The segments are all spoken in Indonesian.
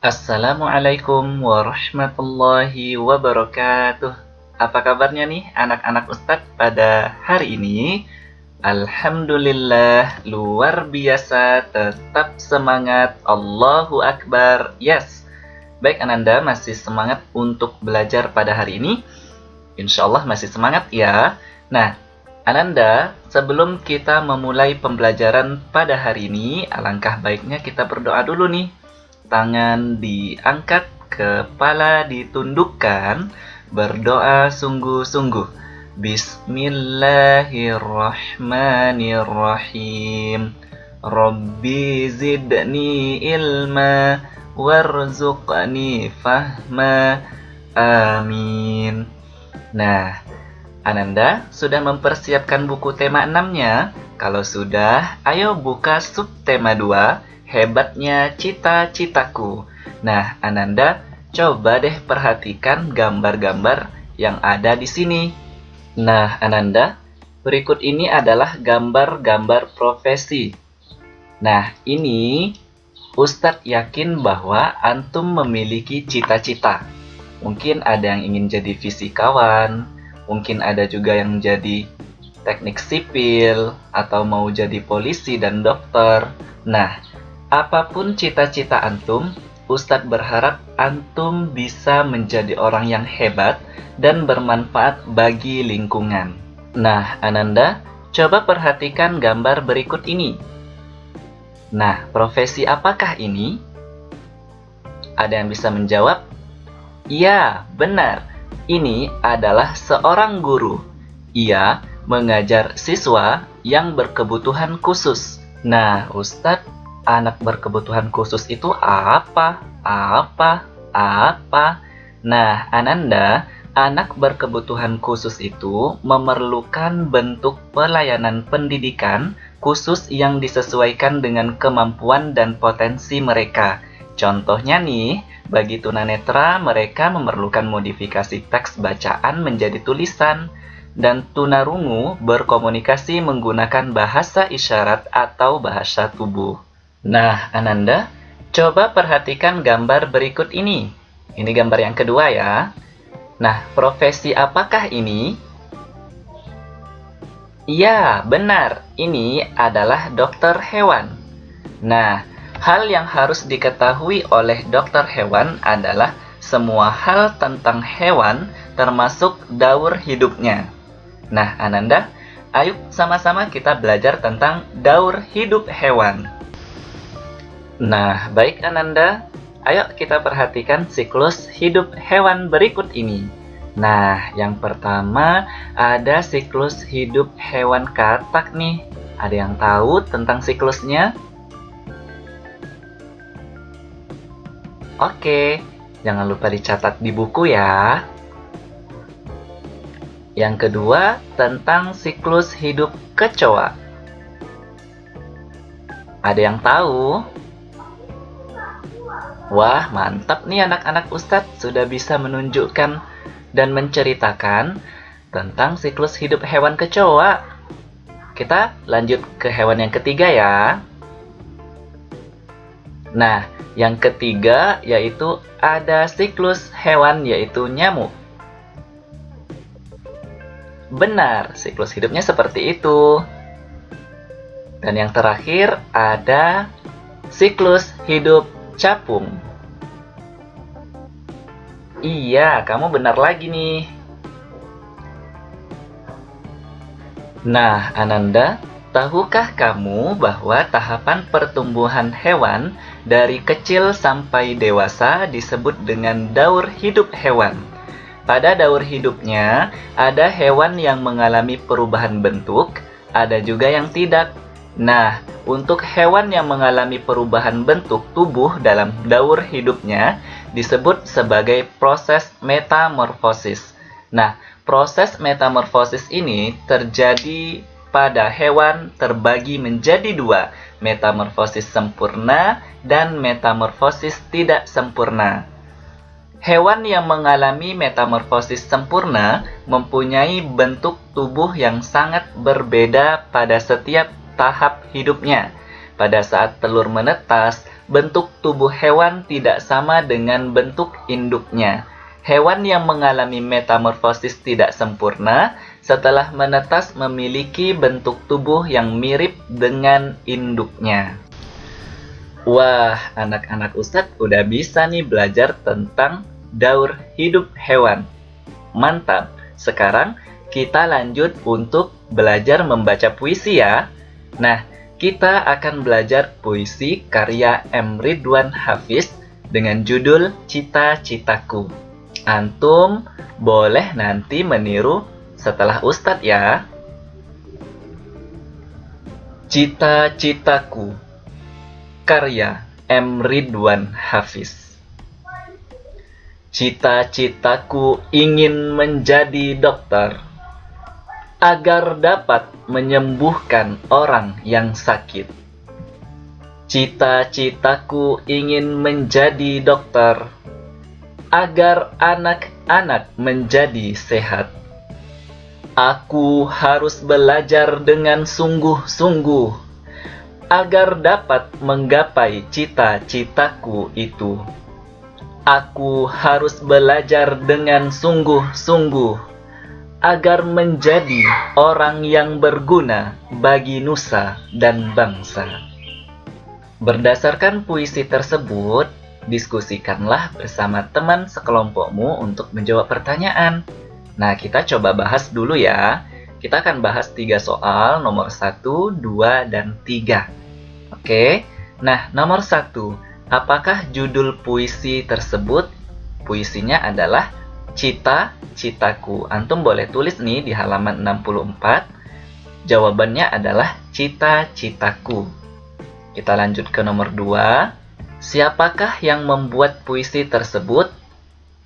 Assalamualaikum warahmatullahi wabarakatuh. Apa kabarnya nih anak-anak Ustadz pada hari ini? Alhamdulillah, luar biasa, tetap semangat, Allahu Akbar. Yes, baik Ananda masih semangat untuk belajar pada hari ini? Insya Allah masih semangat ya. Nah, Ananda, sebelum kita memulai pembelajaran pada hari ini, alangkah baiknya kita berdoa dulu nih. Tangan diangkat, kepala ditundukkan, berdoa sungguh-sungguh. Bismillahirrahmanirrahim. Rabbi zidni ilma warzuqni fahma. Amin. Nah, Ananda sudah mempersiapkan buku tema 6-nya? Kalau sudah, ayo buka subtema 2, Hebatnya Cita-Citaku. Nah, Ananda coba deh perhatikan gambar-gambar yang ada di sini. Nah, Ananda, berikut ini adalah gambar-gambar profesi. Nah, ini Ustadz yakin bahwa antum memiliki cita-cita. Mungkin ada yang ingin jadi fisikawan, mungkin ada juga yang jadi teknik sipil, atau mau jadi polisi dan dokter. Nah, apapun cita-cita antum, Ustadz berharap antum bisa menjadi orang yang hebat dan bermanfaat bagi lingkungan. Nah, Ananda, coba perhatikan gambar berikut ini. Nah, profesi apakah ini? Ada yang bisa menjawab? Ya, benar. Ini adalah seorang guru. Ia mengajar siswa yang berkebutuhan khusus. Nah, Ustadz, anak berkebutuhan khusus itu apa? Nah, Ananda, anak berkebutuhan khusus itu memerlukan bentuk pelayanan pendidikan khusus yang disesuaikan dengan kemampuan dan potensi mereka. Contohnya nih, bagi tunanetra mereka memerlukan modifikasi teks bacaan menjadi tulisan, dan tunarungu berkomunikasi menggunakan bahasa isyarat atau bahasa tubuh. Nah, Ananda, coba perhatikan gambar berikut ini. Ini gambar yang kedua ya. Nah, profesi apakah ini? Ya, benar. Ini adalah dokter hewan. Nah, hal yang harus diketahui oleh dokter hewan adalah semua hal tentang hewan termasuk daur hidupnya. Nah, Ananda, ayo sama-sama kita belajar tentang daur hidup hewan. Nah, baik Ananda, ayo kita perhatikan siklus hidup hewan berikut ini. Nah, yang pertama ada siklus hidup hewan katak nih. Ada yang tahu tentang siklusnya? Oke, jangan lupa dicatat di buku ya. Yang kedua, tentang siklus hidup kecoa. Ada yang tahu? Wah, mantap nih anak-anak Ustadz sudah bisa menunjukkan dan menceritakan tentang siklus hidup hewan kecoa. Kita lanjut ke hewan yang ketiga ya. Nah, yang ketiga yaitu ada siklus hewan yaitu nyamuk. Benar, siklus hidupnya seperti itu. Dan yang terakhir ada siklus hidup capung. Iya, kamu benar lagi nih. Nah, Ananda, tahukah kamu bahwa tahapan pertumbuhan hewan dari kecil sampai dewasa disebut dengan daur hidup hewan? Pada daur hidupnya, ada hewan yang mengalami perubahan bentuk, ada juga yang tidak. Nah, untuk hewan yang mengalami perubahan bentuk tubuh dalam daur hidupnya disebut sebagai proses metamorfosis. Nah, proses metamorfosis ini terjadi pada hewan terbagi menjadi dua, metamorfosis sempurna dan metamorfosis tidak sempurna. Hewan yang mengalami metamorfosis sempurna mempunyai bentuk tubuh yang sangat berbeda pada setiap tahap hidupnya. Pada saat telur menetas, bentuk tubuh hewan tidak sama dengan bentuk induknya. Hewan yang mengalami metamorfosis tidak sempurna setelah menetas memiliki bentuk tubuh yang mirip dengan induknya. Wah, anak-anak Ustadz udah bisa nih belajar tentang daur hidup hewan. Mantap! Sekarang kita lanjut untuk belajar membaca puisi ya. Nah, kita akan belajar puisi karya M. Ridwan Hafiz dengan judul Cita-Citaku. Antum boleh nanti meniru setelah Ustadz ya. Cita-Citaku, karya M. Ridwan Hafiz. Cita-citaku ingin menjadi dokter, agar dapat menyembuhkan orang yang sakit. Cita-citaku ingin menjadi dokter, agar anak-anak menjadi sehat. Aku harus belajar dengan sungguh-sungguh, agar dapat menggapai cita-citaku itu. Aku harus belajar dengan sungguh-sungguh, agar menjadi orang yang berguna bagi nusa dan bangsa. Berdasarkan puisi tersebut, diskusikanlah bersama teman sekelompokmu untuk menjawab pertanyaan. Nah, kita coba bahas dulu ya. Kita akan bahas 3 soal, nomor 1, 2, dan 3. Oke, nah nomor 1. Apakah judul puisi tersebut? Puisinya adalah Cita-Citaku. Antum boleh tulis nih di halaman 64. Jawabannya adalah Cita-Citaku. Kita lanjut ke nomor 2. Siapakah yang membuat puisi tersebut?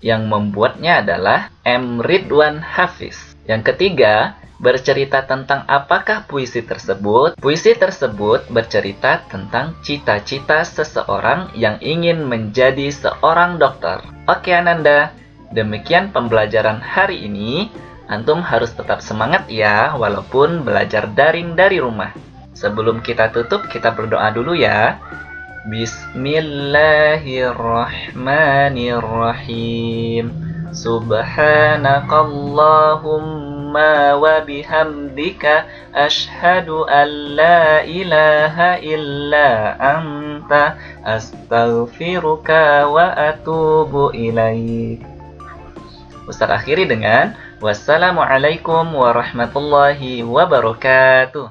Yang membuatnya adalah M. Ridwan Hafiz. Yang ketiga, bercerita tentang apakah puisi tersebut? Puisi tersebut bercerita tentang cita-cita seseorang yang ingin menjadi seorang dokter. Oke Ananda, demikian pembelajaran hari ini. Antum harus tetap semangat ya, walaupun belajar daring dari rumah. Sebelum kita tutup, kita berdoa dulu ya. Bismillahirrahmanirrahim. Subhanakallahumma wa bihamdika asyhadu an la ilaha illa anta astaghfiruka wa atubu ilaik. Ustaz akhiri dengan wassalamualaikum warahmatullahi wabarakatuh.